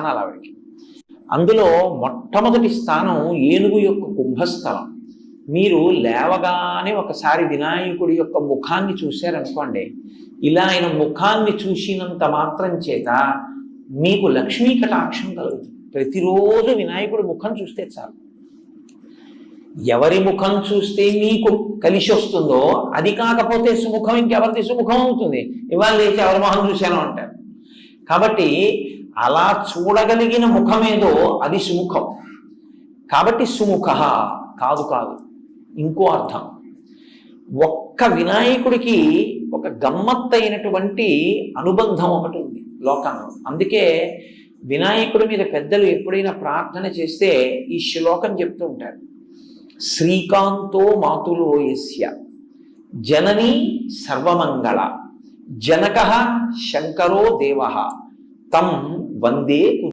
స్థానాలు ఆవిడికి. అందులో మొట్టమొదటి స్థానం ఏనుగు యొక్క కుంభస్థలం. మీరు లేవగానే ఒకసారి వినాయకుడి యొక్క ముఖాన్ని చూశారనుకోండి, ఇలా ఆయన ముఖాన్ని చూసినంత మాత్రం చేత మీకు లక్ష్మీ కటాక్షం కలుగుతుంది. ప్రతిరోజు వినాయకుడి ముఖం చూస్తే చాలు. ఎవరి ముఖం చూస్తే మీకు కలిసి వస్తుందో అది కాకపోతే సుముఖం ఇంకెవరిది సుముఖం అవుతుంది? ఇవాళ లేచి ఎవరి మొహం చూశాను అంటారు. కాబట్టి అలా చూడగలిగిన ముఖమేదో అది సుముఖం. కాబట్టి సుముఖ కాదు కాదు, ఇంకో అర్థం. ఒక్క వినాయకుడికి ఒక గమ్మత్తైనటువంటి అనుబంధం ఒకటి ఉంది లోకంలో. అందుకే వినాయకుడి మీద పెద్దలు ఎప్పుడైనా ప్రార్థన చేస్తే ఈ శ్లోకం చెప్తూ ఉంటారు. శ్రీకాంతో మాతులో యస్య జననీ సర్వమంగళ జనక శంకరో దేవ తం వందే